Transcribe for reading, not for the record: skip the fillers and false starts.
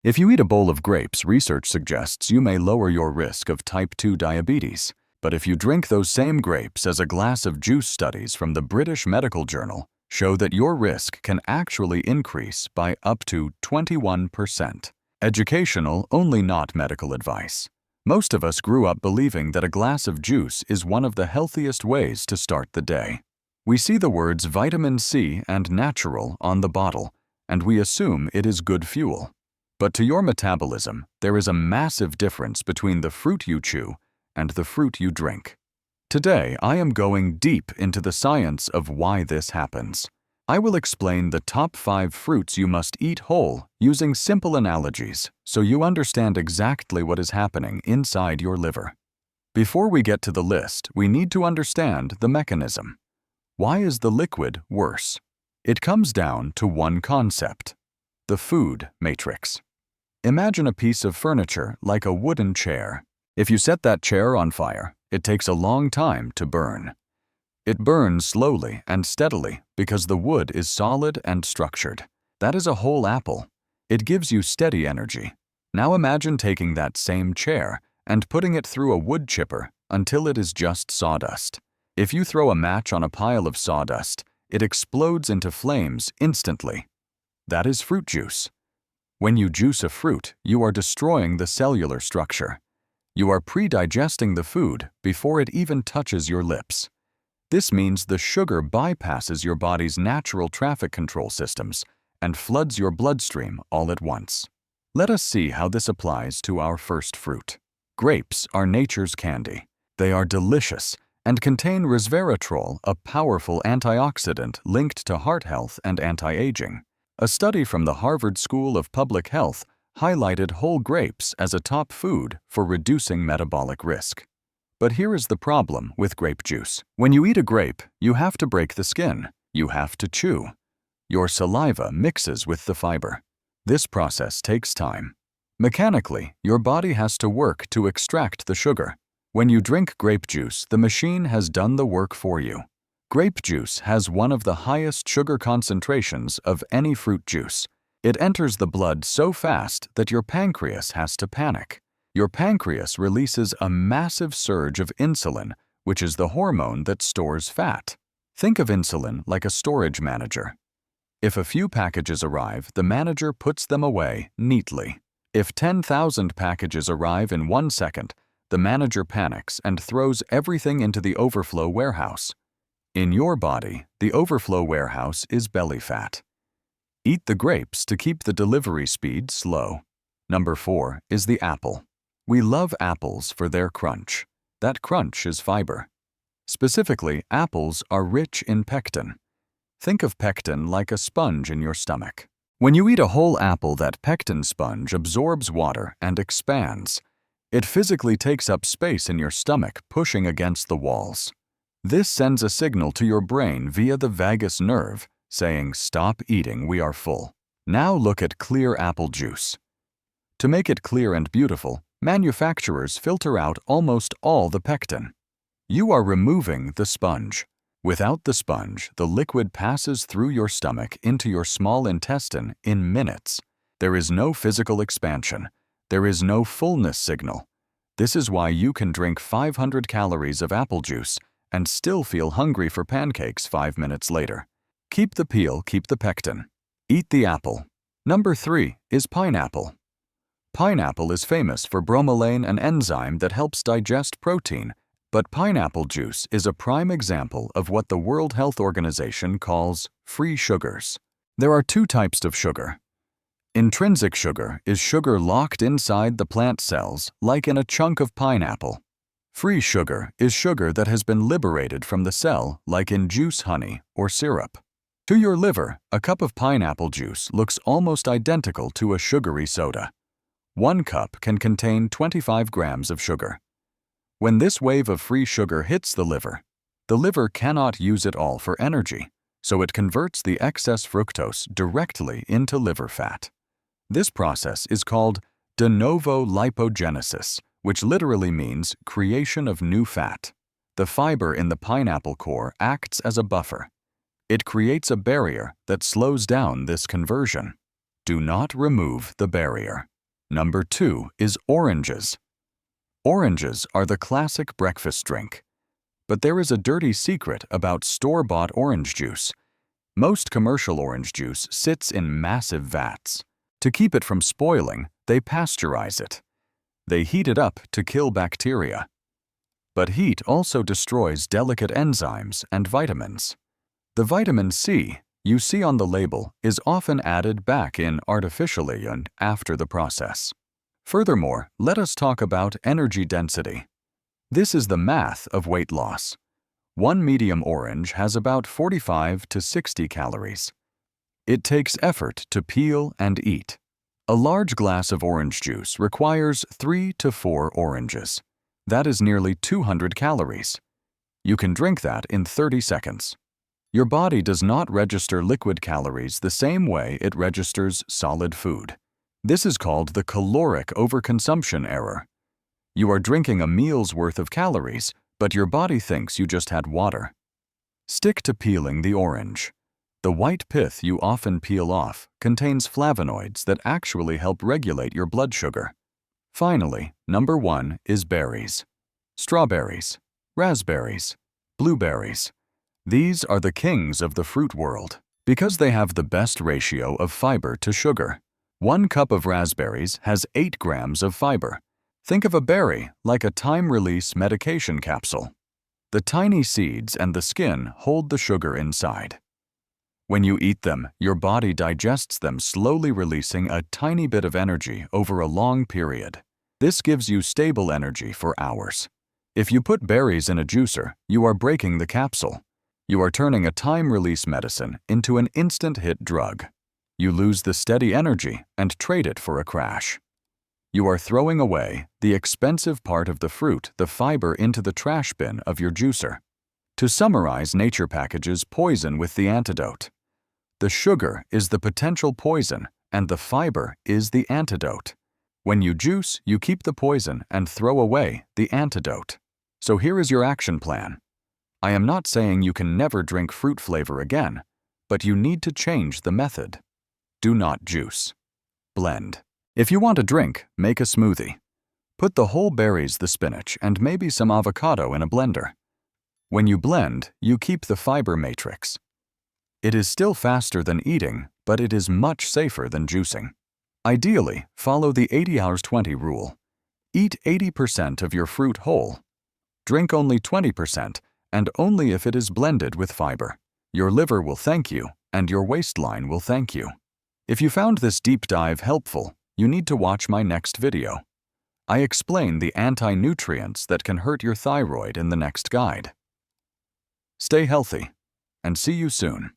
If you eat a bowl of grapes, research suggests you may lower your risk of type 2 diabetes. But if you drink those same grapes as a glass of juice, studies from the British Medical Journal show that your risk can actually increase by up to 21%. Educational only, not medical advice. Most of us grew up believing that a glass of juice is one of the healthiest ways to start the day. We see the words vitamin C and natural on the bottle, and we assume it is good fuel. But to your metabolism, there is a massive difference between the fruit you chew and the fruit you drink. Today, I am going deep into the science of why this happens. I will explain the top 5 fruits you must eat whole using simple analogies so you understand exactly what is happening inside your liver. Before we get to the list, we need to understand the mechanism. Why is the liquid worse? It comes down to one concept: the food matrix. Imagine a piece of furniture like a wooden chair. If you set that chair on fire, it takes a long time to burn. It burns slowly and steadily because the wood is solid and structured. That is a whole apple. It gives you steady energy. Now imagine taking that same chair and putting it through a wood chipper until it is just sawdust. If you throw a match on a pile of sawdust, it explodes into flames instantly. That is fruit juice. When you juice a fruit, you are destroying the cellular structure. You are pre-digesting the food before it even touches your lips. This means the sugar bypasses your body's natural traffic control systems and floods your bloodstream all at once. Let us see how this applies to our first fruit. Grapes are nature's candy. They are delicious and contain resveratrol, a powerful antioxidant linked to heart health and anti-aging. A study from the Harvard School of Public Health highlighted whole grapes as a top food for reducing metabolic risk. But here is the problem with grape juice. When you eat a grape, you have to break the skin. You have to chew. Your saliva mixes with the fiber. This process takes time. Mechanically, your body has to work to extract the sugar. When you drink grape juice, the machine has done the work for you. Grape juice has one of the highest sugar concentrations of any fruit juice. It enters the blood so fast that your pancreas has to panic. Your pancreas releases a massive surge of insulin, which is the hormone that stores fat. Think of insulin like a storage manager. If a few packages arrive, the manager puts them away neatly. If 10,000 packages arrive in 1 second, the manager panics and throws everything into the overflow warehouse. In your body, the overflow warehouse is belly fat. Eat the grapes to keep the delivery speed slow. Number 4 is the apple. We love apples for their crunch. That crunch is fiber. Specifically, apples are rich in pectin. Think of pectin like a sponge in your stomach. When you eat a whole apple, that pectin sponge absorbs water and expands. It physically takes up space in your stomach, pushing against the walls. This sends a signal to your brain via the vagus nerve, saying, "Stop eating, we are full." Now look at clear apple juice. To make it clear and beautiful, manufacturers filter out almost all the pectin. You are removing the sponge. Without the sponge, the liquid passes through your stomach into your small intestine in minutes. There is no physical expansion. There is no fullness signal. This is why you can drink 500 calories of apple juice and still feel hungry for pancakes 5 minutes later. Keep the peel, keep the pectin. Eat the apple. Number 3 is pineapple. Pineapple is famous for bromelain, an enzyme that helps digest protein, but pineapple juice is a prime example of what the World Health Organization calls free sugars. There are 2 types of sugar. Intrinsic sugar is sugar locked inside the plant cells, like in a chunk of pineapple. Free sugar is sugar that has been liberated from the cell, like in juice, honey, or syrup. To your liver, a cup of pineapple juice looks almost identical to a sugary soda. 1 cup can contain 25 grams of sugar. When this wave of free sugar hits the liver cannot use it all for energy, so it converts the excess fructose directly into liver fat. This process is called de novo lipogenesis, which literally means creation of new fat. The fiber in the pineapple core acts as a buffer. It creates a barrier that slows down this conversion. Do not remove the barrier. Number 2 is oranges. Oranges are the classic breakfast drink. But there is a dirty secret about store-bought orange juice. Most commercial orange juice sits in massive vats. To keep it from spoiling, they pasteurize it. They heat it up to kill bacteria. But heat also destroys delicate enzymes and vitamins. The vitamin C you see on the label is often added back in artificially and after the process. Furthermore, let us talk about energy density. This is the math of weight loss. One medium orange has about 45 to 60 calories. It takes effort to peel and eat. A large glass of orange juice requires 3 to 4 oranges. That is nearly 200 calories. You can drink that in 30 seconds. Your body does not register liquid calories the same way it registers solid food. This is called the caloric overconsumption error. You are drinking a meal's worth of calories, but your body thinks you just had water. Stick to peeling the orange. The white pith you often peel off contains flavonoids that actually help regulate your blood sugar. Finally, number 1 is berries. Strawberries, raspberries, blueberries. These are the kings of the fruit world because they have the best ratio of fiber to sugar. 1 cup of raspberries has 8 grams of fiber. Think of a berry like a time-release medication capsule. The tiny seeds and the skin hold the sugar inside. When you eat them, your body digests them, slowly releasing a tiny bit of energy over a long period. This gives you stable energy for hours. If you put berries in a juicer, you are breaking the capsule. You are turning a time-release medicine into an instant-hit drug. You lose the steady energy and trade it for a crash. You are throwing away the expensive part of the fruit, the fiber, into the trash bin of your juicer. To summarize, nature packages poison with the antidote. The sugar is the potential poison, and the fiber is the antidote. When you juice, you keep the poison and throw away the antidote. So here is your action plan. I am not saying you can never drink fruit flavor again, but you need to change the method. Do not juice. Blend. If you want a drink, make a smoothie. Put the whole berries, the spinach, and maybe some avocado in a blender. When you blend, you keep the fiber matrix. It is still faster than eating, but it is much safer than juicing. Ideally, follow the 80-hours-20 rule. Eat 80% of your fruit whole. Drink only 20%, and only if it is blended with fiber. Your liver will thank you, and your waistline will thank you. If you found this deep dive helpful, you need to watch my next video. I explain the anti-nutrients that can hurt your thyroid in the next guide. Stay healthy, and see you soon.